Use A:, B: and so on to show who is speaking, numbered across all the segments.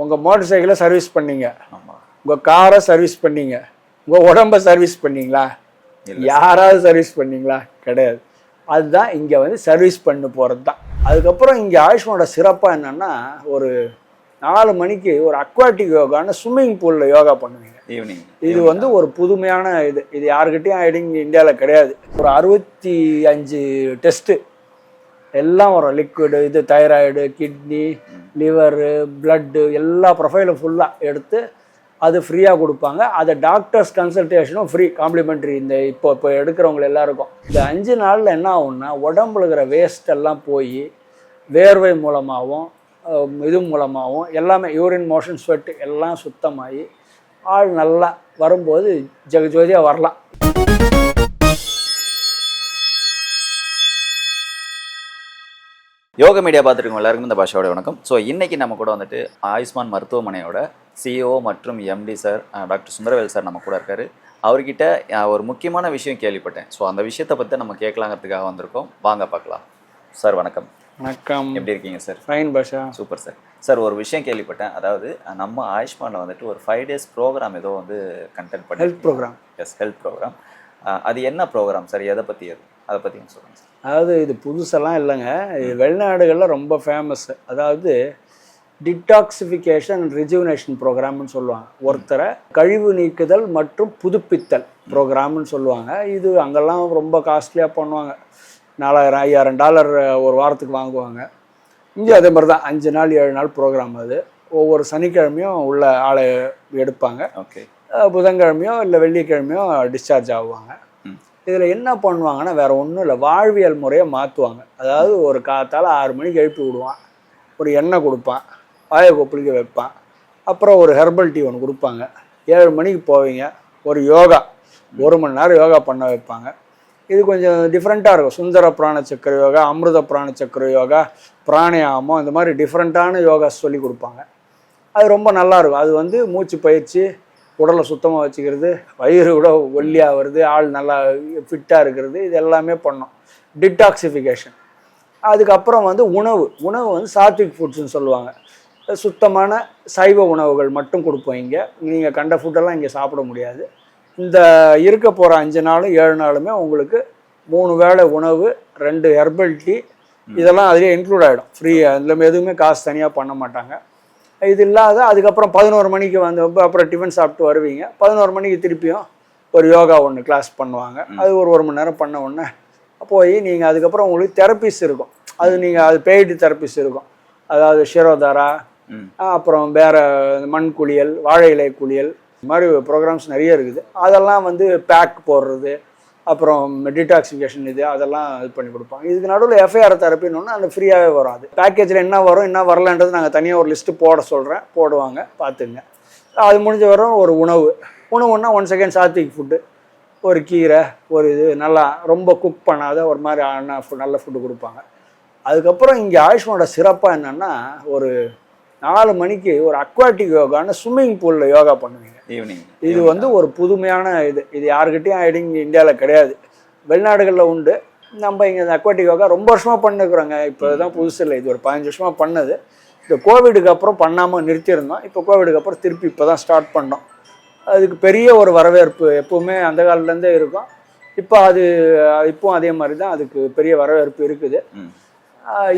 A: உங்கள் மோட்டர் சைக்கிளை சர்வீஸ் பண்ணீங்க,
B: ஆமாம்.
A: உங்கள் காரை சர்வீஸ் பண்ணீங்க, உங்கள் உடம்பை சர்வீஸ் பண்ணீங்களா? யாராவது சர்வீஸ் பண்ணீங்களா? கிடையாது. அதுதான் இங்கே வந்து சர்வீஸ் பண்ண போகிறது தான். அதுக்கப்புறம் இங்கே ஆயுஷ்மானோட சிறப்பாக என்னென்னா, ஒரு 4 மணிக்கு ஒரு அக்வாட்டிக் யோகான்னு ஸ்விம்மிங் பூலில் யோகா பண்ணுவீங்க
B: ஈவினிங்.
A: இது வந்து ஒரு புதுமையான இது யாருக்கிட்டையும் ஐடிங் இந்தியாவில் கிடையாது. ஒரு 65 டெஸ்ட்டு எல்லாம் வரும். லிக்விடு, இது தைராய்டு, கிட்னி, லிவரு, பிளட்டு எல்லா ப்ரொஃபைலும் ஃபுல்லாக எடுத்து அது ஃப்ரீயாக கொடுப்பாங்க. அதை டாக்டர்ஸ் கன்சல்டேஷனும் ஃப்ரீ, காம்ப்ளிமெண்ட்ரி. இந்த இப்போ எடுக்கிறவங்க எல்லாருக்கும் இந்த 5 நாளில் என்ன ஆகும்னா, உடம்புல இருக்கிற வேஸ்ட் எல்லாம் போய் வேர்வை மூலமாகவும் இது மூலமாகவும் எல்லாமே யூரின், மோஷன், ஸ்வெட் எல்லாம் சுத்தமாகி ஆள் நல்லா வரும்போது ஜெகஜோதியாக வரலாம்.
B: யோகா மீடியா பார்த்துருக்கோம் எல்லாருக்கும் இந்த பாஷாவோட வணக்கம். ஸோ இன்றைக்கி நம்ம கூட வந்துட்டு ஆயுஷ்மான் மருத்துவமனையோட சிஇஓ மற்றும் MD sir doctor Sundaravel sir நம்ம கூட இருக்கார். அவர்கிட்ட ஒரு முக்கியமான விஷயம் கேள்விப்பட்டேன். ஸோ அந்த விஷயத்தை பற்றி நம்ம கேட்கலாங்கிறதுக்காக வந்திருக்கோம். வாங்க பார்க்கலாம். சார் வணக்கம்.
A: வணக்கம்.
B: எப்படி இருக்கீங்க sir?
A: Fine Basha.
B: Super sir. Sir ஒரு விஷயம் கேள்விப்பட்டேன். அதாவது நம்ம ஆயுஷ்மானில் வந்துட்டு ஒரு 5 days ப்ரோக்ராம் ஏதோ வந்து கண்டெக்ட் பண்ணி
A: health programme.
B: Yes, health programme. அது என்ன ப்ரோக்ராம் சார்? எதை பற்றி அதை பற்றி சொல்லுங்கள் சார்.
A: அதாவது இது புதுசெல்லாம் இல்லைங்க, இது வெளிநாடுகளில் ரொம்ப ஃபேமஸ். அதாவது டிடாக்சிஃபிகேஷன் அண்ட் ரிஜுவனேஷன் ப்ரோக்ராம்னு சொல்லுவாங்க. ஒருத்தரை கழிவு நீக்குதல் மற்றும் புதுப்பித்தல் ப்ரோக்ராம்னு சொல்லுவாங்க. இது அங்கெல்லாம் ரொம்ப காஸ்ட்லியாக பண்ணுவாங்க. $4000-5000 ஒரு வாரத்துக்கு வாங்குவாங்க. இங்கே அதே மாதிரி தான் 5 நாள் 7 நாள் ப்ரோக்ராம். அது ஒவ்வொரு சனிக்கிழமையும் உள்ள ஆளை எடுப்பாங்க.
B: ஓகே.
A: புதன்கிழமையோ இல்லை வெள்ளிக்கிழமையோ டிஸ்சார்ஜ் ஆகுவாங்க. இதில் என்ன பண்ணுவாங்கன்னா, வேறு ஒன்றும் இல்லை, வாழ்வியல் முறையை மாற்றுவாங்க. அதாவது ஒரு காத்தால் 6 மணிக்கு எழுப்பி விடுவான், ஒரு எண்ணெய் கொடுப்பான், வாயை கொப்பளிக்க வைப்பான், அப்புறம் ஒரு ஹெர்பல் டீ ஒன்று கொடுப்பாங்க. 7 மணிக்கு போவீங்க, ஒரு யோகா 1 மணி நேரம் யோகா பண்ண வைப்பாங்க. இது கொஞ்சம் டிஃப்ரெண்ட்டாக இருக்கும். சுந்தர பிராண சக்கர யோகா, அமிர்த பிராண சக்கர யோகா, பிராணயாமம், இந்த மாதிரி டிஃப்ரெண்ட்டான யோகா சொல்லி கொடுப்பாங்க. அது ரொம்ப நல்லாயிருக்கும். அது வந்து மூச்சு பயிற்சி, உடலை சுத்தமாக வச்சுக்கிறது, வயிறு கூட ஒல்லியாக வருது, ஆள் நல்லா ஃபிட்டாக இருக்கிறது, இது எல்லாமே பண்ணோம். டிடாக்சிஃபிகேஷன். அதுக்கப்புறம் வந்து உணவு வந்து சாத்விக் ஃபுட்ஸ்ன்னு சொல்லுவாங்க. சுத்தமான சைவ உணவுகள் மட்டும் கொடுப்போம். இங்கே நீங்கள் கண்ட ஃபுட்டெல்லாம் இங்கே சாப்பிட முடியாது. இந்த இருக்க போகிற 5 நாளும் 7 நாளுமே உங்களுக்கு 3 வேளை உணவு, 2 ஹெர்பல் டீ, இதெல்லாம் அதிலே இன்க்ளூட் ஆகிடும். ஃப்ரீ. அதில் எதுவுமே காசு தனியாக பண்ண மாட்டாங்க. இது இல்லாத அதுக்கப்புறம் 11 மணிக்கு வந்து அப்புறம் டிஃபன் சாப்பிட்டு வருவீங்க. 11 மணிக்கு திருப்பியும் ஒரு யோகா ஒன்று கிளாஸ் பண்ணுவாங்க. அது ஒரு மணி நேரம் பண்ண உடனே போய் நீங்கள் அதுக்கப்புறம் உங்களுக்கு தெரப்பிஸ் இருக்கும். அது பெய்டு தெரப்பிஸ் இருக்கும். அதாவது ஷிரோதாரா, அப்புறம் வேறு மண் குளியல், வாழை இலை குளியல், இந்த மாதிரி ப்ரோக்ராம்ஸ் நிறைய இருக்குது. அதெல்லாம் வந்து பேக் போடுறது, அப்புறம் டிடாக்சிஃபிகேஷன், அதெல்லாம் இது பண்ணி கொடுப்பாங்க. இதுக்கு நடுவில் எஃப்ஐஆர் தெரப்பின்னு ஒன்று அந்த ஃப்ரீயாகவே வரும். அது பேக்கேஜில் என்ன வரும் என்ன வரலன்றது நாங்கள் தனியாக ஒரு லிஸ்ட்டு போட சொல்கிறேன், போடுவாங்க, பார்த்துங்க. அது முடிஞ்ச வரும். ஒரு உணவுன்னா 1 செகண்ட் சாத்விக் ஃபுட்டு, ஒரு கீரை, ஒரு நல்லா ரொம்ப குக் பண்ணாத ஒரு மாதிரி நல்ல ஃபுட்டு கொடுப்பாங்க. அதுக்கப்புறம் இங்கே ஆயுஷ்மானோட சிறப்பாக என்னென்னா, ஒரு 4 மணிக்கு ஒரு அக்வாட்டிக் யோகான்னு ஸ்விம்மிங் பூலில் யோகா பண்ணுவீங்க
B: ஈவினிங்.
A: இது வந்து ஒரு புதுமையான இது யாருக்கிட்டையும் ஐடிங் இந்தியாவில் கிடையாது. வெளிநாடுகளில் உண்டு. நம்ம இங்கே இந்த அக்வாட்டிக் யோகா ரொம்ப வருஷமாக பண்ணிக்கிறோங்க. இப்போ தான் புதுசு இல்லை, இது ஒரு 15 வருஷமாக பண்ணது. இந்த கோவிடுக்கு அப்புறம் பண்ணாமல் நிறுத்தியிருந்தோம். இப்போ கோவிடுக்கு அப்புறம் திருப்பி இப்போ தான் ஸ்டார்ட் பண்ணோம். அதுக்கு பெரிய ஒரு வரவேற்பு எப்போவுமே அந்த காலத்துலேருந்தே இருக்கும். இப்போவும் அதே மாதிரி தான் அதுக்கு பெரிய வரவேற்பு இருக்குது.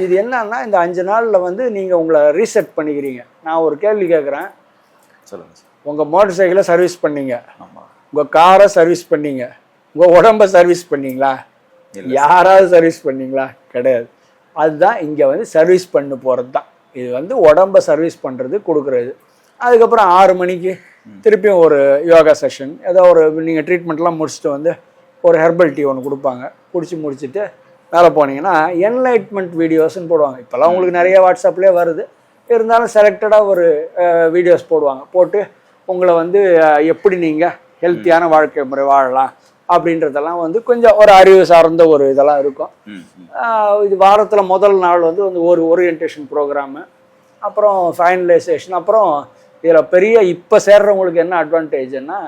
A: இது என்னன்னா, இந்த 5 நாளில் வந்து நீங்கள் உங்களை ரீசெட் பண்ணிக்கிறீங்க. நான் ஒரு கேள்வி கேட்குறேன்,
B: சொல்லுங்கள் சார்.
A: உங்கள் மோட்டர் சைக்கிளை சர்வீஸ் பண்ணீங்க,
B: ஆமாம்,
A: உங்கள் காரை சர்வீஸ் பண்ணீங்க, உங்கள் உடம்பை சர்வீஸ் பண்ணீங்களா? யாராவது சர்வீஸ் பண்ணீங்களா? கிடையாது. அதுதான் இங்கே வந்து சர்வீஸ் பண்ண போகிறது தான். இது வந்து உடம்பை சர்வீஸ் பண்ணுறது, கொடுக்குறது. அதுக்கப்புறம் 6 மணிக்கு திருப்பியும் ஒரு யோகா செஷன், ஏதோ ஒரு நீங்கள் ட்ரீட்மெண்ட்லாம் முடிச்சுட்டு வந்து ஒரு ஹெர்பல் டீ ஒன்று கொடுப்பாங்க. முடிச்சுட்டு மேலே போனீங்கன்னா என்லைட்மெண்ட் வீடியோஸ்ன்னு போடுவாங்க. இப்போல்லாம் உங்களுக்கு நிறைய வாட்ஸ்அப்லேயே வருது. இருந்தாலும் செலக்டடாக ஒரு வீடியோஸ் போட்டு உங்களை வந்து எப்படி நீங்கள் ஹெல்த்தியான வாழ்க்கை முறை வாழலாம் அப்படின்றதெல்லாம் வந்து கொஞ்சம் ஒரு அறிவு சார்ந்த ஒரு இதெல்லாம் இருக்கும். இது வாரத்தில் முதல் நாள் வந்து ஒரு ஓரியன்டேஷன் ப்ரோக்ராமு, அப்புறம் ஃபைனலைசேஷன். அப்புறம் இதில் பெரிய இப்போ சேர்றவங்களுக்கு என்ன அட்வான்டேஜ்னா,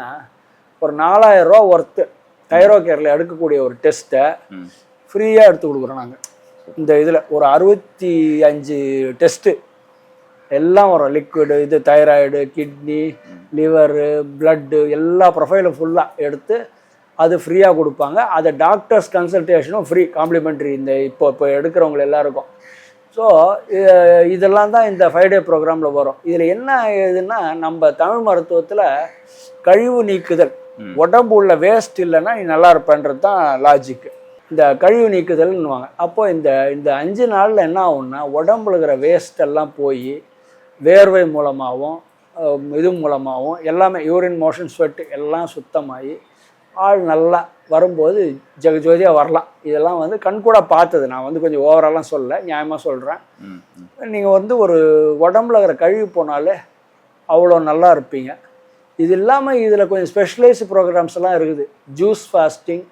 A: ஒரு 4000 ரூபா ஒர்த்து தைரோ கேரில் எடுக்கக்கூடிய ஒரு டெஸ்ட்டை ஃப்ரீயாக எடுத்து கொடுக்குறோம் நாங்கள். இந்த இதில் ஒரு 65 டெஸ்ட்டு எல்லாம் வரும். லிக்விடு, இது தைராய்டு, கிட்னி, லிவரு, பிளட்டு எல்லா ப்ரொஃபைலும் ஃபுல்லாக எடுத்து அது ஃப்ரீயாக கொடுப்பாங்க. அதை டாக்டர்ஸ் கன்சல்டேஷனும் ஃப்ரீ, காம்ப்ளிமெண்ட்ரி இந்த இப்போ எடுக்கிறவங்க எல்லாருக்கும். ஸோ இதெல்லாம் தான் இந்த 5 டே ப்ரோக்ராமில் வரும். இதில் என்ன ஏதுன்னா, நம்ம தமிழ் மருத்துவத்தில் கழிவு நீக்குதல், உடம்பு உள்ள வேஸ்ட் இல்லைன்னா நீ நல்லா இருப்பேன்றது தான் லாஜிக்கு. இந்த கழிவு நீக்குதல்னுவாங்க. அப்போ இந்த 5 நாளில் என்ன ஆகும்னா, உடம்புல இருக்கிற வேஸ்ட் எல்லாம் போய் வேர்வை மூலமாகவும் இது மூலமாகவும் எல்லாமே யூரின், மோஷன், ஸ்வெட் எல்லாம் சுத்தமாகி ஆள் நல்லா வரும்போது ஜெகஜோதியாக வரலாம். இதெல்லாம் வந்து கண்கூட பார்த்தது. நான் வந்து கொஞ்சம் ஓவராலாம் சொல்லலை, நியாயமாக சொல்கிறேன். நீங்கள் வந்து ஒரு உடம்புல இருக்கிற கழிவு போனாலே அவ்வளோ நல்லா இருப்பீங்க. இது இல்லாமல் இதில் கொஞ்சம் ஸ்பெஷலைஸ்டு ப்ரோக்ராம்ஸ் எல்லாம் இருக்குது. ஜூஸ் ஃபாஸ்டிங்,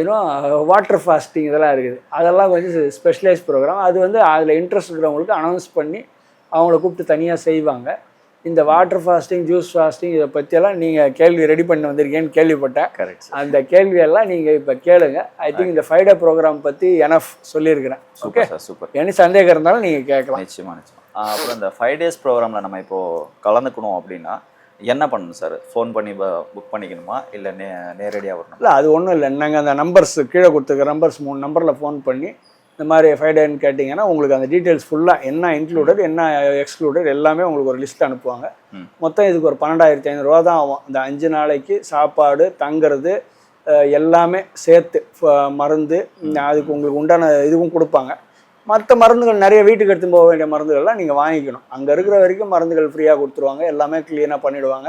A: இன்னும் வாட்டர் ஃபாஸ்டிங் இதெல்லாம் இருக்குது. அதெல்லாம் கொஞ்சம் ஸ்பெஷலைஸ் ப்ரோக்ராம். அது வந்து அதில் இன்ட்ரெஸ்ட் இருக்கிறவங்களுக்கு அனௌன்ஸ் பண்ணி அவங்கள கூப்பிட்டு தனியாக செய்வாங்க. இந்த வாட்டர் ஃபாஸ்டிங், ஜூஸ் ஃபாஸ்டிங் இதை பற்றியெல்லாம் நீங்கள் கேள்வி ரெடி பண்ணி வந்திருக்கேன்னு கேள்விப்பட்டேன்.
B: கரெக்ட்.
A: அந்த கேள்வியெல்லாம் நீங்கள் இப்போ கேளுங்க. ஐ திங்க் இந்த 5 டே ப்ரோக்ராம் பற்றி எனஃப் சொல்லியிருக்கிறேன். Okay,
B: super.
A: எனி சந்தேகம் இருந்தாலும் நீங்கள் கேட்கலாம்.
B: நிச்சயமாக. அப்புறம் இந்த 5 டேஸ் ப்ரோக்ராமில் நம்ம இப்போது கலந்துக்கணும் அப்படின்னா என்ன பண்ணணும் சார்? ஃபோன் பண்ணி புக் பண்ணிக்கணுமா, இல்லை நேரடியாக வரணும்? இல்லை, அது ஒன்றும் இல்லை. நாங்கள் அந்த நம்பர்ஸ் கீழே கொடுத்துருக்க நம்பர்ஸ் 3 நம்பரில் ஃபோன் பண்ணி இந்த மாதிரி 5 டேன்னு கேட்டிங்கன்னா உங்களுக்கு அந்த டீட்டெயில்ஸ் ஃபுல்லாக என்ன இன்க்ளூடட் என்ன எக்ஸ்க்ளூடட் எல்லாமே உங்களுக்கு ஒரு லிஸ்ட் அனுப்புவாங்க. மொத்தம் இதுக்கு ஒரு 12,500 தான் ஆகும். இந்த 5 நாளைக்கு சாப்பாடு, தங்குறது எல்லாமே சேர்த்து, மருந்து, அதுக்கு உங்களுக்கு உண்டான இதுவும் கொடுப்பாங்க. மற்ற மருந்துகள் நிறைய வீட்டுக்கு எடுத்து போக வேண்டிய மருந்துகள்லாம் நீங்கள் வாங்கிக்கணும். அங்கே இருக்கிற வரைக்கும் மருந்துகள் ஃப்ரீயாக கொடுத்துருவாங்க, எல்லாமே க்ளீனாக பண்ணிவிடுவாங்க.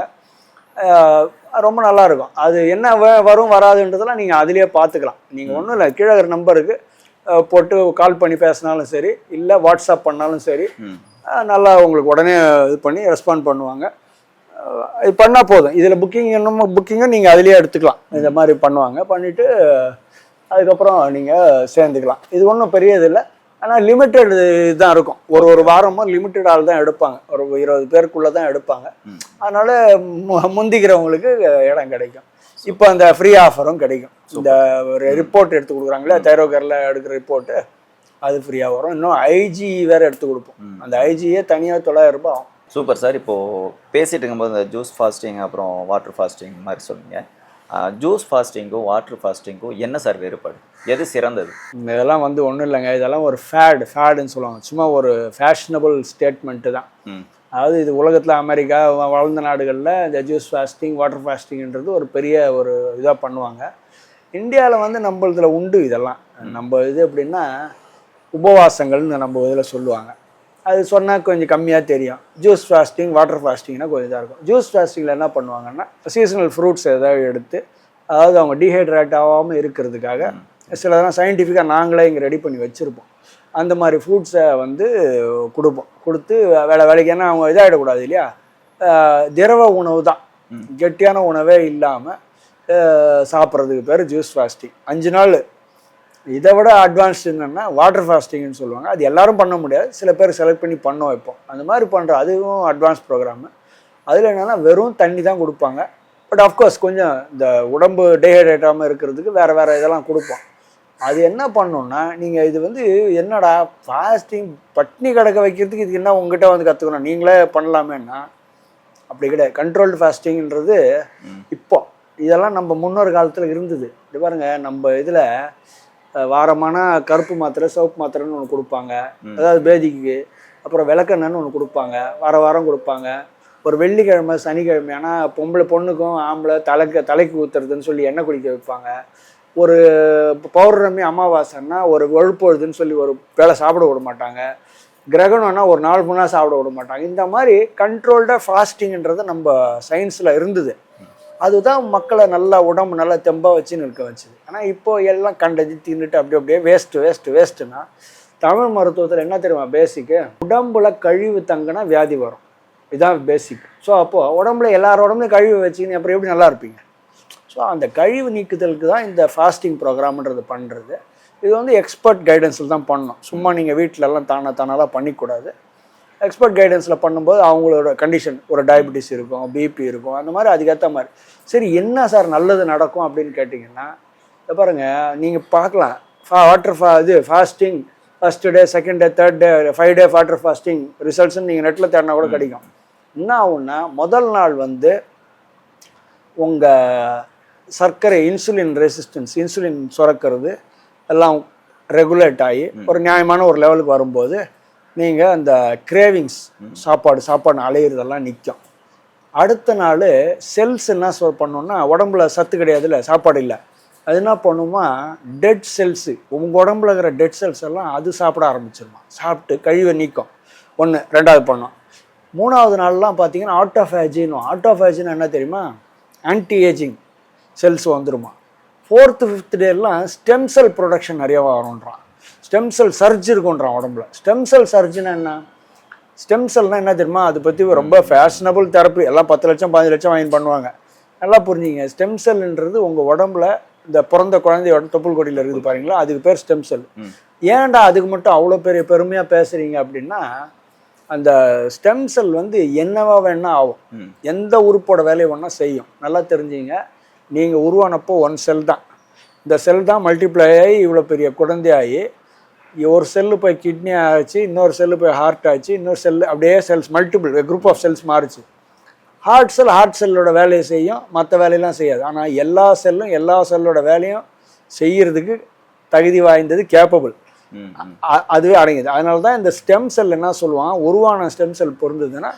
B: ரொம்ப நல்லாயிருக்கும். அது என்ன வரும் வராதுன்றதெல்லாம் நீங்கள் அதிலேயே பார்த்துக்கலாம். நீங்கள் ஒன்றும் இல்லை, கீழே இருக்கிற நம்பருக்கு போட்டு கால் பண்ணி பேசினாலும் சரி, இல்லை வாட்ஸ்அப் பண்ணாலும் சரி, நல்லா உங்களுக்கு உடனே இது பண்ணி ரெஸ்பாண்ட் பண்ணுவாங்க. இது பண்ணால் போதும். இதில் புக்கிங்கும் நீங்கள் அதிலேயே எடுத்துக்கலாம். இந்த மாதிரி பண்ணுவாங்க. பண்ணிவிட்டு அதுக்கப்புறம் நீங்கள் சேர்ந்துக்கலாம். இது ஒன்றும் பெரியது இல்லை. ஆனால் லிமிட்டட் தான் இருக்கும். ஒரு வாரமும் லிமிட்டட் ஆள் தான் எடுப்பாங்க. ஒரு 20 பேருக்குள்ளே தான் எடுப்பாங்க. அதனால் முந்திக்கிறவங்களுக்கு இடம் கிடைக்கும். இப்போ அந்த ஃப்ரீ ஆஃபரும் கிடைக்கும். இந்த ஒரு ரிப்போர்ட் எடுத்து கொடுக்குறாங்களே, தைரோகரில் எடுக்கிற ரிப்போர்ட்டு, அது ஃப்ரீயாக வரும். இன்னும் ஐஜி வேறு எடுத்து கொடுப்போம். அந்த ஐஜியே தனியாக 900 ரூபாய் ஆகும். Super sir. இப்போது பேசிட்டு இருக்கும்போது இந்த ஜூஸ் ஃபாஸ்டிங் அப்புறம் வாட்டர் ஃபாஸ்டிங் மாதிரி சொன்னீங்க. ஜூஸ் ஃபாஸ்டிங்கும் வாட்டர் ஃபாஸ்டிங்கும் என்ன சார் வேறுபாடு? எது சிறந்தது? இதெல்லாம் வந்து ஒன்றும் இல்லைங்க. இதெல்லாம் ஒரு ஃபேடுன்னு சொல்லுவாங்க. சும்மா ஒரு ஃபேஷனபிள் ஸ்டேட்மெண்ட்டு தான். அதாவது இது உலகத்தில் அமெரிக்கா வளர்ந்த நாடுகளில் இந்த ஜூஸ் ஃபாஸ்டிங், வாட்டர் ஃபாஸ்டிங்ன்றது ஒரு பெரிய ஒரு இதாக பண்ணுவாங்க. இந்தியாவில் வந்து நம்ம இதில் உண்டு இதெல்லாம். நம்ம இது எப்படின்னா உபவாசங்கள்னு நம்ம இதில் சொல்லுவாங்க. அது சொன்னால் கொஞ்சம் கம்மியாக தெரியும். ஜூஸ் ஃபாஸ்டிங், வாட்டர் ஃபாஸ்டிங்னா கொஞ்சம் இதாக இருக்கும். ஜூஸ் ஃபாஸ்டிங்கில் என்ன பண்ணுவாங்கன்னா, சீசனல் ஃப்ரூட்ஸ் ஏதாவது எடுத்து, அதாவது அவங்க டீஹைட்ரேட் ஆகாமல் இருக்கிறதுக்காக சிலதெல்லாம் சயின்டிஃபிக்காக நாங்களே இங்கே ரெடி பண்ணி வச்சுருப்போம். அந்த மாதிரி ஃப்ரூட்ஸை வந்து கொடுப்போம். கொடுத்து வேலைக்கு, ஏன்னா அவங்க இதாகிடக்கூடாது இல்லையா. திரவ உணவு தான், கெட்டியான உணவே இல்லாமல் சாப்பிட்றதுக்கு பேர் ஜூஸ் ஃபாஸ்டிங். 5 நாள். இதை விட அட்வான்ஸ்டு என்னென்னா வாட்டர் ஃபாஸ்டிங்னு சொல்லுவாங்க. அது எல்லோரும் பண்ண முடியாது, சில பேர் செலக்ட் பண்ணி பண்ண வைப்போம். அந்த மாதிரி பண்ணுற அதுவும் அட்வான்ஸ் ப்ரோக்ராமு. அதில் என்னென்னா வெறும் தண்ணி தான் கொடுப்பாங்க. பட் ஆஃப்கோர்ஸ் கொஞ்சம் இந்த உடம்பு டீஹைட்ரேட் ஆகாமல் இருக்கிறதுக்கு வேறு இதெல்லாம் கொடுப்போம். அது என்ன பண்ணணுன்னா, நீங்கள் இது வந்து என்னடா ஃபாஸ்டிங் பட்னி கிடக்க வைக்கிறதுக்கு இதுக்கு என்ன உங்ககிட்ட வந்து கற்றுக்கணும், நீங்களே பண்ணலாமேன்னா அப்படி கிடையாது. கண்ட்ரோல்டு ஃபாஸ்டிங்ன்றது இப்போ இதெல்லாம் நம்ம முன்னொரு காலத்தில் இருந்தது. இது பாருங்கள், நம்ம இதில் வாரமான கருப்பு மாத்திரை, சிவப்பு மாத்திரைன்னு ஒன்று கொடுப்பாங்க. அதாவது பேதிக்கு. அப்புறம் விளக்கெண்ணன்னு ஒன்று கொடுப்பாங்க, வாரம் கொடுப்பாங்க. ஒரு வெள்ளிக்கிழமை, சனிக்கிழமை ஆனால் பொண்ணுக்கும் ஆம்பளை தலைக்கு ஊற்றுறதுன்னு சொல்லி எண்ணெய் குடிக்க வைப்பாங்க. ஒரு பௌர்ணமி, அமாவாசைன்னா ஒரு வழுப்பொழுதுன்னு சொல்லி ஒரு வேளை சாப்பிட விட மாட்டாங்க. கிரகணம்னா ஒரு நாள் ஃபுல்லாக சாப்பிட விட மாட்டாங்க. இந்த மாதிரி கண்ட்ரோல்டாக ஃபாஸ்டிங்ன்றது நம்ம சயின்ஸில் இருந்தது. அதுதான் மக்களை நல்லா உடம்பு நல்லா தெம்பாக வச்சு நிற்க வச்சுது. ஆனால் இப்போது எல்லாம் கண்டது தின்னுட்டு அப்படியே வேஸ்ட்டுன்னா தமிழ் மருத்துவத்தில் என்ன தெரியுமா பேசிக்கு? உடம்புல கழிவு தங்கினா வியாதி வரும். இதுதான் பேசிக். ஸோ அப்போது உடம்புல எல்லாரோட உடம்புலையும் கழிவு வச்சுக்கின்னு அப்புறம் எப்படி நல்லா இருப்பீங்க? ஸோ அந்த கழிவு நீக்குதலுக்கு தான் இந்த ஃபாஸ்டிங் ப்ரோக்ராம்ன்றது பண்ணுறது. இது வந்து எக்ஸ்பர்ட் கைடன்ஸில் தான் பண்ணணும். சும்மா நீங்கள் வீட்டிலலாம் தானாலாம் பண்ணிக்கூடாது. எக்ஸ்பர்ட் கைடன்ஸில் பண்ணும்போது அவங்களோட கண்டிஷன், ஒரு டயபெட்டிஸ் இருக்கும், பிபி இருக்கும், அந்த மாதிரி அதுக்கேற்ற மாதிரி. சரி, என்ன சார் நல்லது நடக்கும் அப்படின்னு கேட்டிங்கன்னா, இதை பாருங்கள், நீங்கள் பார்க்கலாம். வாட்டர் ஃபாஸ்டிங்
A: ஃபஸ்ட்டு டே, செகண்ட் டே, தேர்ட் டே, 5 டே வாட்டர் ஃபாஸ்டிங் ரிசல்ட்ஸ்ன்னு நீங்கள் நெட்டில் தேடினா கூட கிடைக்கும். என்ன ஆகுன்னா முதல் நாள் வந்து உங்கள் சர்க்கரை இன்சுலின் ரெசிஸ்டன்ஸ், இன்சுலின் சுரக்கிறது எல்லாம் ரெகுலேட் ஆகி ஒரு நியாயமான ஒரு லெவலுக்கு வரும்போது நீங்கள் அந்த கிரேவிங்ஸ் சாப்பாடு அலையிறதெல்லாம் நிற்கும். அடுத்த நாள் செல்ஸ் என்ன பண்ணோன்னா, உடம்புல சத்து கிடையாதுல்ல, சாப்பாடு இல்லை, அது என்ன பண்ணுமா, டெட் செல்ஸு, உங்கள் உடம்புல இருக்கிற டெட் செல்ஸ் எல்லாம் அது சாப்பிட ஆரம்பிச்சிருமா, சாப்பிட்டு கழிவை நீக்கும். ஒன்று. ரெண்டாவது பண்ணோம். மூணாவது நாள்லாம் பார்த்தீங்கன்னா ஆட்டோஃபேஜின்னு என்ன தெரியுமா, ஆன்டி ஏஜிங் செல்ஸ் வந்துடுமா. 4th 5th டேலாம் stem cell production நிறையா வரும்ன்றான். ஸ்டெம் செல் சர்ஜ் இருக்குன்றான் உடம்புல. ஸ்டெம் செல் சர்ஜுன்னா என்ன, ஸ்டெம் செல்னால் என்ன தெரியுமா, அதை பற்றி ரொம்ப ஃபேஷனபிள் தெரப்பி, எல்லாம் 10 லட்சம் 15 லட்சம் வாங்கி பண்ணுவாங்க. நல்லா புரிஞ்சுங்க. ஸ்டெம் செல்ன்றது உங்கள் உடம்புல இந்த பிறந்த குழந்தையோட தொப்புள் கொடியில் இருக்குது பாருங்களா, அதுக்கு பேர் ஸ்டெம் செல். ஏன்டா அதுக்கு மட்டும் அவ்வளோ பெரிய பெருமையாக பேசுகிறீங்க அப்படின்னா, அந்த ஸ்டெம் செல் வந்து என்னவா வேணா ஆகும், எந்த உறுப்போட வேலையை வேணா செய்யும். நல்லா தெரிஞ்சுங்க. நீங்கள் உருவானப்போ 1 செல் தான், இந்த செல் தான் மல்டிப்ளை ஆகி இவ்வளோ பெரிய குழந்தையாகி, ஒரு செல்லு போய் கிட்னி ஆச்சு, இன்னொரு செல்லு போய் ஹார்ட் ஆச்சு, இன்னொரு செல்லு, அப்படியே cells multiple group of cells மாறிச்சு. ஹார்ட் செல்லோட வேலையை செய்யும், மற்ற வேலையெல்லாம் செய்யாது. ஆனால் எல்லா செல்லோட வேலையும் செய்யறதுக்கு தகுதி வாய்ந்தது, கேப்பபிள், அதுவே அடங்கிது. அதனால தான் இந்த ஸ்டெம் செல் என்ன சொல்லுவான், உருவான ஸ்டெம் செல் பொருந்ததுன்னா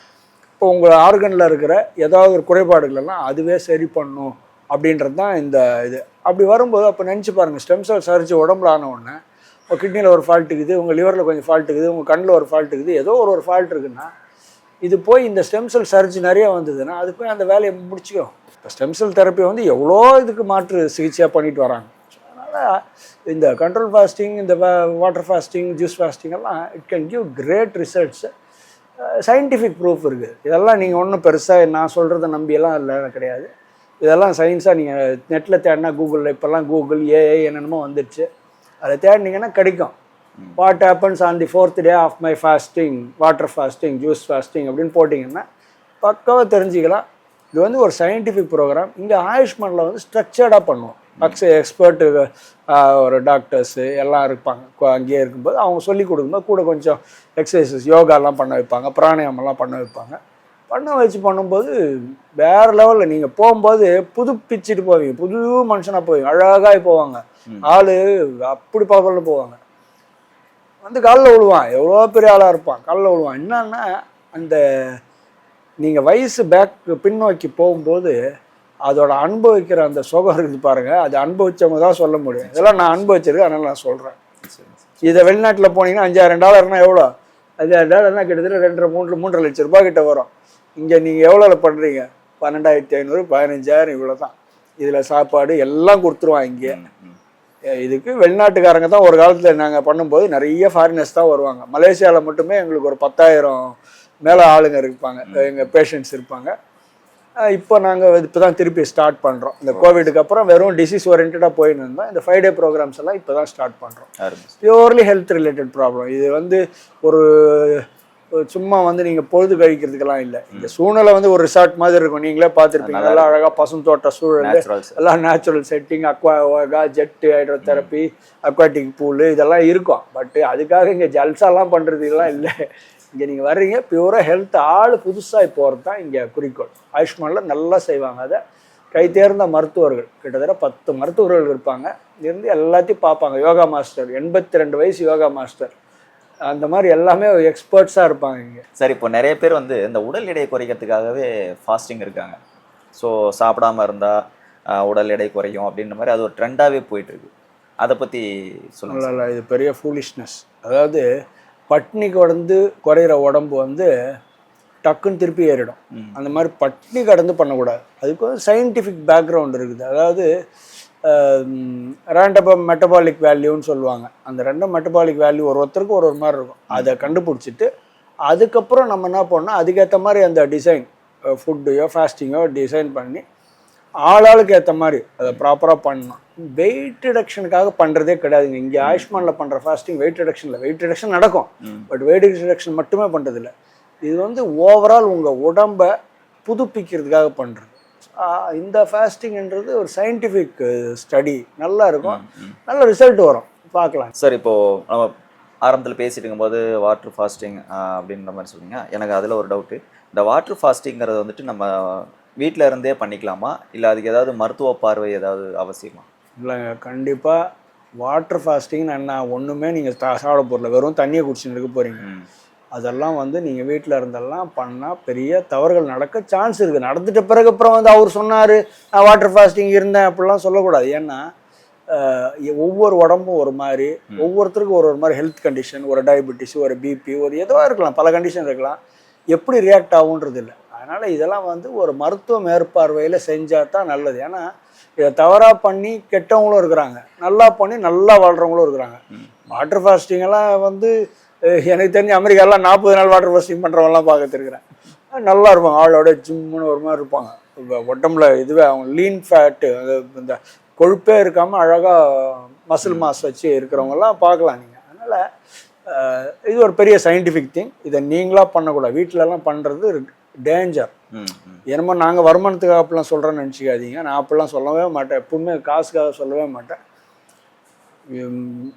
A: இப்போ உங்கள் ஆர்கனில் இருக்கிற ஏதாவது ஒரு குறைபாடுகளெல்லாம் அதுவே சரி பண்ணும் அப்படின்றது தான் இந்த இது. அப்படி வரும்போது அப்போ நினச்சி பாருங்கள், ஸ்டெம் செல் சர்ஜி உடம்புல ஆன உடனே உங்கள் கிட்னியில் ஒரு ஃபால்ட் இருக்குது, உங்கள் லிவரில் கொஞ்சம் ஃபால்ட் இருக்குது, உங்கள் கண்ணில் ஒரு ஃபால்ட் இருக்குது, ஏதோ ஒரு ஃபால்ட் இருக்குன்னா, இது போய் இந்த ஸ்டெம் செல் சர்ஜி நிறையா வந்ததுன்னா அது போய் அந்த வேலையை முடிச்சுக்கும். இப்போ ஸ்டெம் செல் தெரப்பி வந்து எவ்வளோ இதுக்கு மாற்று சிகிச்சையாக பண்ணிட்டு வராங்க. அதனால் இந்த கண்ட்ரோல் ஃபாஸ்டிங், இந்த வாட்டர் ஃபாஸ்டிங், ஜூஸ் ஃபாஸ்டிங் எல்லாம் it can give great results. Scientific proof இருக்குது. இதெல்லாம் நீங்கள் ஒன்றும் பெருசாக நான் சொல்கிறத நம்பியெல்லாம் இல்லை கிடையாது. இதெல்லாம் சயின்ஸாக நீங்கள் நெட்டில் தேடினா, கூகுளில் இப்போல்லாம் கூகுள் ஏஐ என்னென்னமோ வந்துடுச்சு, அதை தேடினீங்கன்னா கிடைக்கும். What happens on the 4th day of my fasting, water fasting, juice fasting அப்படின்னு போட்டிங்கன்னா பக்காவாக தெரிஞ்சுக்கலாம். இது வந்து ஒரு சயின்டிஃபிக் ப்ரோக்ராம். இங்கே ஆயுஷ்மானில் வந்து ஸ்ட்ரக்சர்டாக பண்ணுவோம். எக்ஸ்பர்ட்டு ஒரு டாக்டர்ஸு எல்லாம் இருப்பாங்க. அங்கேயே இருக்கும்போது அவங்க சொல்லி கொடுக்கும்போது கூட கொஞ்சம் எக்ஸசைசஸ், யோகாலாம் பண்ண வைப்பாங்க, பிராணாயாமெல்லாம் பண்ண வைப்பாங்க. பண்ண வச்சு பண்ணும்போது வேறு லெவலில் நீங்கள் போகும்போது புதுப்பிச்சுட்டு போவீங்க, புது மனுஷனாக போவீங்க, அழகாக போவாங்க. ஆள் அப்படி பார்க்கல போவாங்க. வந்து காலில் விழுவான், எவ்வளோ பெரிய ஆளாக இருப்பான், காலில் விழுவான். என்னன்னா அந்த நீங்கள் வயசு பின்னோக்கி போகும்போது அதோட அனுபவிக்கிற அந்த சுகம் இருக்குது பாருங்கள், அது அனுபவிச்சவங்க தான் சொல்ல முடியும். இதெல்லாம் நான் அனுபவிச்சிருக்கேன், அதனால் நான் சொல்கிறேன். இதை வெளிநாட்டில் போனீங்கன்னா $5000 எவ்வளோ, $5000 கிட்டத்தட்ட 2-3 லட்சம் ரூபாய் கிட்ட வரும். இங்கே நீங்கள் எவ்வளோ பண்ணுறீங்க, 12,500 15,000 இவ்வளோ தான். இதில் சாப்பாடு எல்லாம் கொடுத்துருவான். இங்கே இதுக்கு வெளிநாட்டுக்காரங்க தான் ஒரு காலத்தில் நாங்கள் பண்ணும்போது நிறைய ஃபாரினர்ஸ் தான் வருவாங்க. மலேசியாவில் மட்டுமே எங்களுக்கு ஒரு 10,000 மேலே ஆளுங்க இருப்பாங்க, எங்கள் பேஷண்ட்ஸ் இருப்பாங்க. இப்போ நாங்கள் இப்போ தான் திருப்பி ஸ்டார்ட் பண்ணுறோம். இந்த கோவிடுக்கு அப்புறம் வெறும் டிசீஸ் ஓரியன்டாக போயின்னு இருந்தோம். இந்த 5 டே ப்ரோக்ராம்ஸ் எல்லாம் இப்போ தான் ஸ்டார்ட் பண்ணுறோம். Purely health related problem. இது வந்து ஒரு சும்மா வந்து நீங்கள் பொழுது கழிக்கிறதுக்கெல்லாம் இல்லை. இந்த சூழ்நிலை வந்து ஒரு ரிசார்ட் மாதிரி இருக்கும். நீங்களே பார்த்துருப்பீங்க, நல்லா அழகாக பசும் தோட்ட சூழல், எல்லாம் natural setting, aqua jet, hydrotherapy, aquatic pool இதெல்லாம் இருக்கும். பட்டு அதுக்காக இங்கே ஜல்சாலாம் பண்ணுறதுக்கெல்லாம் இல்லை. இங்கே நீங்கள் வர்றீங்க பியூராக ஹெல்த், ஆள் புதுசாக போகிறது தான் இங்கே குறிக்கோள். ஆயுஷ்மானில் நல்லா செய்வாங்க. அதை கை தேர்ந்த மருத்துவர்கள், கிட்டத்தட்ட 10 மருத்துவர்கள் இருப்பாங்க. இருந்து எல்லாத்தையும் பார்ப்பாங்க. யோகா மாஸ்டர், 82 வயசு யோகா மாஸ்டர், அந்த மாதிரி எல்லாமே எக்ஸ்பர்ட்ஸாக இருப்பாங்க இங்கே.
B: சார், இப்போ நிறைய பேர் வந்து இந்த உடல் எடையை குறைக்கிறதுக்காகவே ஃபாஸ்டிங் இருக்காங்க. ஸோ சாப்பிடாமல் இருந்தால் உடல் எடை குறையும் அப்படின்ற மாதிரி அது ஒரு ட்ரெண்டாகவே போயிட்டுருக்கு. அதை பற்றி சொல்லுங்கள்.
A: இல்லை, இது பெரிய ஃபூலிஷ்னஸ். அதாவது பட்னி கடந்து குறையிற உடம்பு வந்து டக்குன்னு திருப்பி ஏறிடும். அந்த மாதிரி பட்னி கடந்து பண்ணக்கூடாது. அதுக்கு வந்து சயின்டிஃபிக் பேக்ரவுண்ட் இருக்குது. அதாவது ரேண்டம் மெட்டபாலிக் வேல்யூன்னு சொல்லுவாங்க. அந்த ரெண்டும் மெட்டபாலிக் வேல்யூ ஒருத்தருக்கு ஒரு மாதிரி இருக்கும். அதை கண்டுபிடிச்சிட்டு அதுக்கப்புறம் நம்ம என்ன பண்ணோம், அதுக்கேற்ற மாதிரி அந்த டிசைன் ஃபுட்டையோ ஃபாஸ்டிங்கோ டிசைன் பண்ணி ஆளாளுக்கு ஏற்ற மாதிரி அதை ப்ராப்பராக பண்ணணும். வெயிட் ரிடக்ஷனுக்காக பண்ணுறதே கிடையாதுங்க. இங்கே ஆயுஷ்மானில் பண்ணுற ஃபாஸ்டிங் வெயிட் ரிடக்ஷன் நடக்கும், பட் வெயிட் ரிடக்ஷன் மட்டுமே பண்ணுறதில்ல. இது வந்து ஓவரால் உங்கள் உடம்பை புதுப்பிக்கிறதுக்காக பண்ணுறது. இந்த ஃபாஸ்டிங்ன்றது ஒரு சயின்டிஃபிக் ஸ்டடி, நல்லா இருக்கும், நல்ல ரிசல்ட் வரும், பார்க்கலாம்.
B: சார், இப்போது நம்ம ஆரம்பத்தில் பேசிட்டு இருக்கும்போது வாட்டர் ஃபாஸ்டிங் அப்படின்ற மாதிரி சொன்னீங்க. எனக்கு அதில் ஒரு டவுட்டு. இந்த வாட்டர் ஃபாஸ்டிங்கிறது வந்துட்டு நம்ம வீட்டில் இருந்தே பண்ணிக்கலாமா, இல்லை அதுக்கு ஏதாவது மருத்துவ பார்வை ஏதாவது அவசியமா?
A: இல்லைங்க, கண்டிப்பாக வாட்டர் ஃபாஸ்டிங் நான் ஒன்றுமே நீங்கள் சாப்பிட போகிறல, வெறும் தண்ணியை குடிச்சுன்னு இருக்க போகிறீங்க. அதெல்லாம் வந்து நீங்கள் வீட்டில் இருந்தெல்லாம் பண்ணால் பெரிய தவறுகள் நடக்க சான்ஸ் இருக்குது. நடந்துட்ட பிறகு அப்புறம் வந்து அவர் சொன்னார் நான் வாட்டர் ஃபாஸ்டிங் இருந்தேன் அப்படிலாம் சொல்லக்கூடாது. ஏன்னா ஒவ்வொரு உடம்பும் ஒரு மாதிரி, ஒவ்வொருத்தருக்கும் ஒரு மாதிரி ஹெல்த் கண்டிஷன், ஒரு டயபெட்டிஸ், ஒரு பிபி, ஒரு எதுவாக இருக்கலாம், பல கண்டிஷன் இருக்கலாம். எப்படி ரியாக்ட் ஆகுன்றது இல்லை. அதனால் இதெல்லாம் வந்து ஒரு மருத்துவ மேற்பார்வையில் செஞ்சால் தான் நல்லது. ஏன்னா இதை தவறாக பண்ணி கெட்டவங்களும் இருக்கிறாங்க, நல்லா பண்ணி நல்லா வாழ்கிறவங்களும் இருக்கிறாங்க. வாட்டர் ஃபாஸ்டிங்கெல்லாம் வந்து எனக்கு தெரிஞ்சு அமெரிக்காலாம் 40 நாள் வாட்டர் ஃபாஸ்டிங் பண்ணுறவங்கலாம் பார்த்துருக்குறேன். நல்லா இருப்பாங்க, ஆளோட ஜிம்முன்னு ஒரு மாதிரி இருப்பாங்க. உடம்புல இதுவே அவங்க லீன் ஃபேட்டு, அது இந்த கொழுப்பே இருக்காமல் அழகாக மசில் மாஸ் வச்சு இருக்கிறவங்கலாம் பார்க்கலாம் நீங்கள். அதனால் இது ஒரு பெரிய சயின்டிஃபிக் திங். இதை நீங்களாக பண்ணக்கூடாது, வீட்டிலலாம் பண்ணுறது டேஞ்சர். என்னமோ நாங்கள் வருமானத்துக்காக அப்படிலாம் சொல்கிறேன்னு நினச்சிக்காதீங்க. நான் அப்படிலாம் சொல்லவே மாட்டேன், எப்பவுமே காசுக்காக சொல்லவே மாட்டேன்.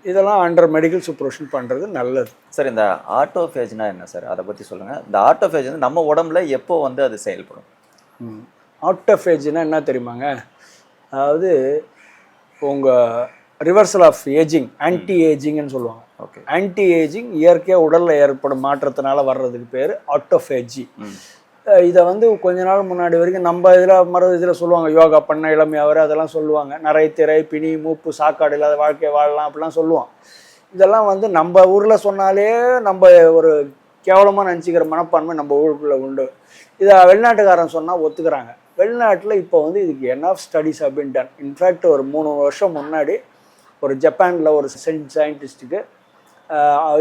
A: இதெல்லாம் அண்டர் மெடிக்கல் சூப்பர்விஷன் பண்ணுறது நல்லது.
B: சார், இந்த ஆட்டோஃபேஜ்னா என்ன சார், அதை பற்றி சொல்லுங்கள். இந்த ஆட்டோஃபேஜ் வந்து நம்ம உடம்புல எப்போ வந்து அது செயல்படும்?
A: ஆட்டோஃபேஜ்னா என்ன தெரியுமாங்க? அதாவது உங்கள் ரிவர்சல் ஆஃப் ஏஜிங், ஆன்டி ஏஜிங்னு சொல்லுவாங்க.
B: ஓகே,
A: ஆன்டி ஏஜிங் இயற்கையாக உடலில் ஏற்படும் மாற்றத்தினால வர்றதுக்கு பேர் ஆட்டோஃபேஜி. இதை வந்து கொஞ்ச நாள் முன்னாடி வரைக்கும் நம்ம இதில் சொல்லுவாங்க, யோகா பண்ண இளமையாவர் அதெல்லாம் சொல்லுவாங்க. நிறைய திரை, பிணி, மூப்பு, சாக்காடு இல்லாத வாழ்க்கை வாழலாம் அப்படிலாம் சொல்லுவோம். இதெல்லாம் வந்து நம்ம ஊரில் சொன்னாலே நம்ம ஒரு கேவலமாக நினச்சிக்கிற மனப்பான்மை நம்ம ஊருக்குள்ளே உண்டு. இதை வெளிநாட்டுக்காரன் சொன்னால் ஒத்துக்கிறாங்க. வெளிநாட்டில் இப்போ வந்து இதுக்கு என்ஆஃப் ஸ்டடீஸ் அப்படின்னு டன். இன்ஃபேக்ட் ஒரு 3 வருஷம் முன்னாடி ஒரு ஜப்பானில் ஒரு சயின்டிஸ்ட்டுக்கு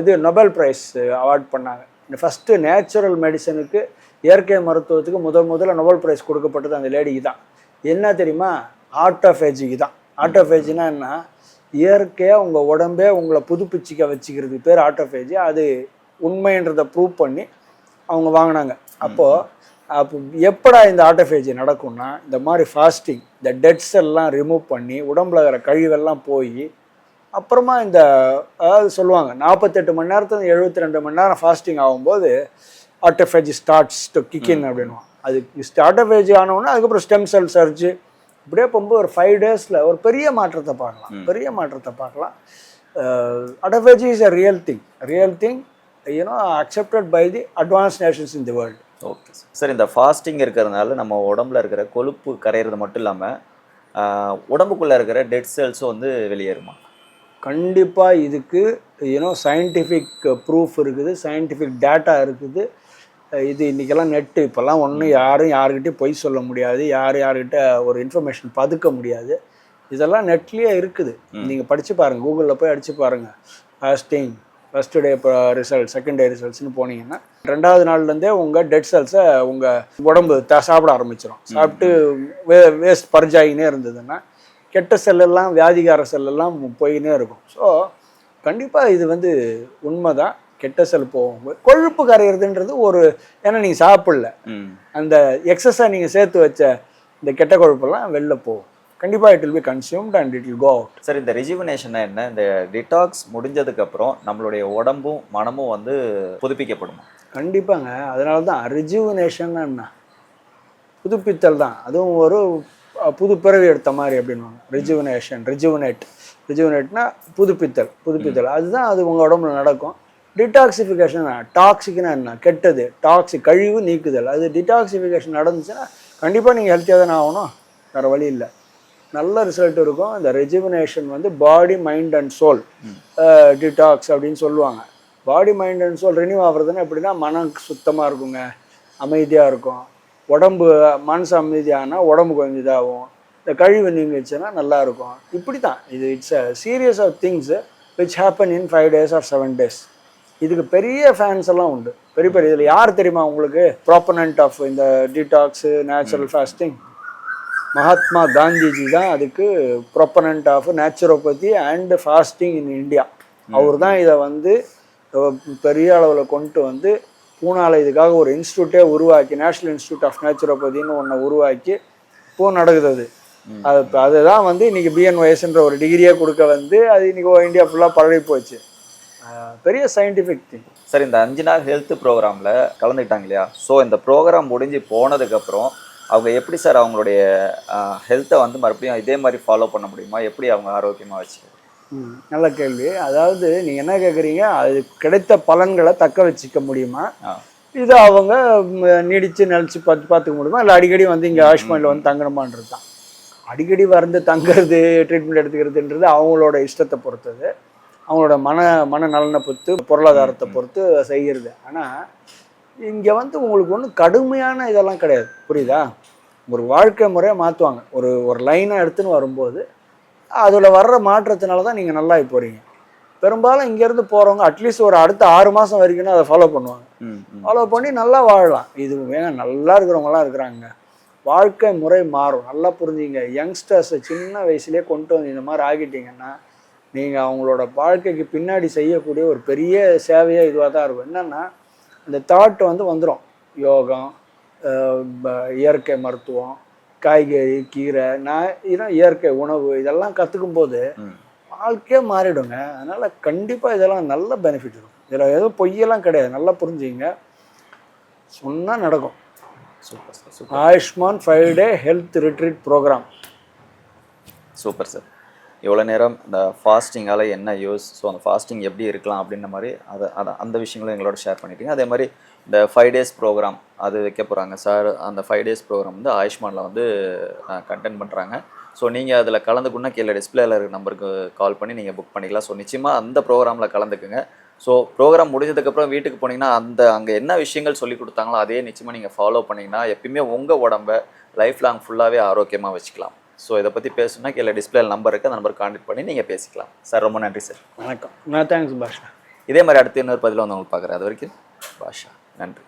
A: இது நொபேல் ப்ரைஸ் அவார்ட் பண்ணாங்க. இந்த ஃபஸ்ட்டு நேச்சுரல் மெடிசனுக்கு, இயற்கை மருத்துவத்துக்கு முதல்ல நொபேல் ப்ரைஸ் கொடுக்கப்பட்டது அந்த லேடிக்கு தான். என்ன தெரியுமா? ஆட்டோஃபேஜிக்கு தான். ஆட்டோஃபேஜினா என்ன? இயற்கையாக உங்கள் உடம்பே உங்களை புதுப்பிச்சிக்க வச்சுக்கிறது பேர் ஆட்டோஃபேஜி. அது உண்மைன்றதை ப்ரூவ் பண்ணி அவங்க வாங்கினாங்க. அப்போ எப்படா இந்த ஆட்டோஃபேஜி நடக்கும்னா, இந்த மாதிரி ஃபாஸ்டிங், இந்த டெட் செல்லாம் ரிமூவ் பண்ணி உடம்புல இருக்கிற கழிவெல்லாம் போய் அப்புறமா இந்த அதாவது சொல்லுவாங்க 48 மணி நேரத்துல 72 மணி நேரம் ஃபாஸ்டிங் ஆகும்போது ஆட்டோஃபேஜி ஸ்டார்ட்ஸ் டு கிக்கின் அப்படின்வாங்க. அது ஆட்டோஃபேஜி ஆனோன்னா அதுக்கப்புறம் ஸ்டெம் செல் சர்ஜ் இப்படியே போகும்போது ஒரு 5 டேஸில் ஒரு பெரிய மாற்றத்தை பார்க்கலாம். Autophagy is a real thing accepted by the advanced nations in the world.
B: Okay sir, இந்த ஃபாஸ்டிங் இருக்கிறதுனால நம்ம உடம்புல இருக்கிற கொழுப்பு கரையிறது மட்டும் இல்லாமல் உடம்புக்குள்ளே இருக்கிற டெட் செல்ஸும் வந்து வெளியேறுமா?
A: கண்டிப்பாக இதுக்கு சயின்டிஃபிக் ப்ரூஃப் இருக்குது, சயின்டிஃபிக் டேட்டா இருக்குது. இது இன்றைக்கெல்லாம் நெட்டு, இப்போல்லாம் ஒன்றும் யாருக்கிட்டையும் பொய் சொல்ல முடியாது, யார்கிட்ட ஒரு இன்ஃபர்மேஷன் பதுக்க முடியாது. இதெல்லாம் நெட்லேயே இருக்குது. நீங்கள் படித்து பாருங்கள், கூகுளில் போய் அடித்து பாருங்கள். Fasting first day result, second day ரிசல்ட்ஸ்னு போனீங்கன்னா 2வது நாள்லேருந்தே உங்கள் டெட் செல்ஸை உங்கள் உடம்பு சாப்பிட ஆரம்பிச்சிடும். சாப்பிட்டு வேஸ்ட் பர்ஜாயினே இருந்ததுன்னா கெட்ட செல்லெல்லாம், வியாதிகார செல்லெல்லாம் போயினே இருக்கும். ஸோ கண்டிப்பாக இது வந்து உண்மை தான். கெட்ட செல் போகும்போது கொழுப்பு கரையிறதுன்றது ஒரு, ஏன்னா நீங்கள் சாப்பிடல, அந்த எக்ஸஸாக நீங்கள் சேர்த்து வச்ச இந்த கெட்ட கொழுப்பெல்லாம் வெளில போகும். கண்டிப்பாக it will be consumed and it will go out.
B: Sir, இந்த ரெஜுவினேஷன் என்ன? இந்த டிடாக்ஸ் முடிஞ்சதுக்கப்புறம் நம்மளுடைய உடம்பும் மனமும் வந்து புதுப்பிக்கப்படுமா?
A: கண்டிப்பாங்க. அதனால தான் ரெஜுவினேஷன் என்ன, புதுப்பித்தல் தான். அதுவும் ஒரு புது பிறவி எடுத்த மாதிரி அப்படின்வாங்க. ரிஜுவினேட்னா புதுப்பித்தல். அதுதான் அது உங்கள் உடம்புல நடக்கும். டிடாக்சிஃபிகேஷன், டாக்ஸிக்னா என்ன? கெட்டது, டாக்ஸிக் கழிவு நீக்குதல். அது டிடாக்சிஃபிகேஷன் நடந்துச்சுன்னா கண்டிப்பாக நீங்கள் ஹெல்த்தியாக தானே ஆகணும், வேறு வழி இல்லை. நல்ல ரிசல்ட் இருக்கும். இந்த ரெஜுவினேஷன் வந்து பாடி, மைண்ட் அண்ட் சோல் டிடாக்ஸ் அப்படின்னு சொல்லுவாங்க. பாடி, மைண்ட் அண்ட் சோல் ரினியூவ் ஆகுறதுன்னா எப்படின்னா, மனம் சுத்தமாக இருக்குங்க, அமைதியாக இருக்கும். உடம்பு மனசு அமைதியானால் உடம்பு கொஞ்சம் இதாகும். இந்த கழிவு நீங்கிச்சுன்னா நல்லாயிருக்கும். இப்படி தான் இது. It's a series of things which happen in 5 days or 7 days. இதுக்கு பெரிய ஃபேன்ஸ் எல்லாம் உண்டு, பெரிய இதில் யார் தெரியுமா உங்களுக்கு ப்ராப்பனன்ட் ஆஃப் இந்த detox, natural fasting? Mahatma Gandhiji தான் அதுக்கு proponent of naturopathy and fasting in India. அவர் தான் இதை வந்து பெரிய அளவில் கொண்டு வந்து பூனாவில் இதுக்காக ஒரு இன்ஸ்டியூட்டே உருவாக்கி, நேஷ்னல் இன்ஸ்டியூட் ஆஃப் நேச்சுரோபதின்னு ஒன்று உருவாக்கி இப்போது நடக்குது. அதுதான் வந்து இன்றைக்கி பிஎன்ஒஎஸ்ன்ற ஒரு டிகிரியே கொடுக்க வந்து அது இன்றைக்கி இந்தியா ஃபுல்லாக பரவி போச்சு. பெரிய சயின்டிஃபிக் திங்.
B: சார் இந்த 5 நாள் ஹெல்த் ப்ரோக்ராமில் கலந்துக்கிட்டாங்க இல்லையா? ஸோ இந்த ப்ரோக்ராம் முடிஞ்சு போனதுக்கப்புறம் அவங்க எப்படி சார் அவங்களுடைய ஹெல்த்தை வந்து மறுபடியும் இதே மாதிரி ஃபாலோ பண்ண முடியுமா? எப்படி அவங்க ஆரோக்கியமாக வச்சுக்க?
A: நல்ல கேள்வி. அதாவது நீங்கள் என்ன கேட்குறீங்க, அது கிடைத்த பலன்களை தக்க வச்சுக்க முடியுமா, இது அவங்க நீடித்து நினச்சி பார்த்துக்க முடியுமா, இல்லை அடிக்கடி வந்து இங்கே ஆயுஷ்மானில் வந்து தங்கணுமான்றது தான். அடிக்கடி வந்து தங்குறது, ட்ரீட்மெண்ட் எடுத்துக்கிறதுன்றது அவங்களோட இஷ்டத்தை பொறுத்தது, அவங்களோட மன நலனை பொறுத்து, பொருளாதாரத்தை பொறுத்து செய்கிறது. ஆனால் இங்கே வந்து உங்களுக்கு ஒன்றும் கடுமையான இதெல்லாம் கிடையாது, புரியுதா? ஒரு வாழ்க்கை முறையை மாற்றுவாங்க. ஒரு லைனாக எடுத்துன்னு வரும்போது அதில் வர்ற மாற்றத்தினால தான் நீங்கள் நல்லா போகிறீங்க. பெரும்பாலும் இங்கேருந்து போகிறவங்க அட்லீஸ்ட் ஒரு அடுத்த 6 மாதம் வரைக்கும் அதை ஃபாலோ பண்ணுவாங்க. ஃபாலோ பண்ணி நல்லா வாழலாம். இது நல்லா இருக்கிறவங்களாம் இருக்கிறாங்க. வாழ்க்கை முறை மாறும். நல்லா புரிஞ்சுங்க. யங்ஸ்டர்ஸை சின்ன வயசுலேயே கொண்டு வந்து இந்த மாதிரி ஆகிட்டீங்கன்னா நீங்கள் அவங்களோட வாழ்க்கைக்கு பின்னாடி செய்யக்கூடிய ஒரு பெரிய சேவையாக இதுவாக தான் இருக்கும். என்னென்னா இந்த தாட் வந்து வந்துடும். யோகம், இயற்கை மருத்துவம், காய்கறி, கீரை, இயற்கை உணவு இதெல்லாம் கற்றுக்கும் போது வாழ்க்கையே மாறிடுங்க. அதனால் கண்டிப்பாக இதெல்லாம் நல்ல பெனிஃபிட் இருக்கும். இதில் எதுவும் பொய்யெல்லாம் கிடையாது. நல்லா புரிஞ்சுங்க, சொன்னால் நடக்கும்.
B: Super sir, super.
A: Ayushman 5 day health retreat program.
B: Super sir. இவ்வளோ நேரம் இந்த ஃபாஸ்டிங்கால் என்ன யூஸ், ஸோ அந்த ஃபாஸ்டிங் எப்படி இருக்கலாம் அப்படின்ற மாதிரி அந்த விஷயங்களும் எங்களோட ஷேர் பண்ணிட்டீங்க. அதே மாதிரி இந்த 5 டேஸ் ப்ரோக்ராம் அது வைக்க போகிறாங்க சார். அந்த 5 டேஸ் ப்ரோக்ராம் வந்து ஆயுஷ்மானில் வந்து கண்டென்ட் பண்ணுறாங்க. ஸோ நீங்கள் அதில் கலந்துக்குன்னா கீழே டிஸ்பிளேல இருக்கிற நம்பருக்கு கால் பண்ணி நீங்கள் புக் பண்ணிக்கலாம். ஸோ நிச்சயமாக அந்த ப்ரோக்ராமில் கலந்துக்குங்க. ஸோ ப்ரோக்ராம் முடிஞ்சதுக்கப்புறம் வீட்டுக்கு போனீங்கன்னா அங்கே என்ன விஷயங்கள் சொல்லி கொடுத்தாங்களோ அதே நிச்சயமாக நீங்கள் ஃபாலோ பண்ணிங்கன்னா எப்பயுமே உங்கள் உடம்பை லைஃப் லாங் ஃபுல்லாகவே ஆரோக்கியமாக வச்சுக்கலாம். ஸோ இதை பற்றி பேசணுன்னா கீழே டிஸ்பிளே நம்பர் இருக்குது, அந்த நம்பர் கான்டெக்ட் பண்ணி நீங்கள் பேசிக்கலாம். சார் ரொம்ப நன்றி சார்.
A: வணக்கம். தேங்க்ஸ் பாஷா.
B: இதே மாதிரி அடுத்து இன்னொரு பதில் வந்து உங்களுக்கு பார்க்குறேன். அது வரைக்கும் பாஷா, நன்றி.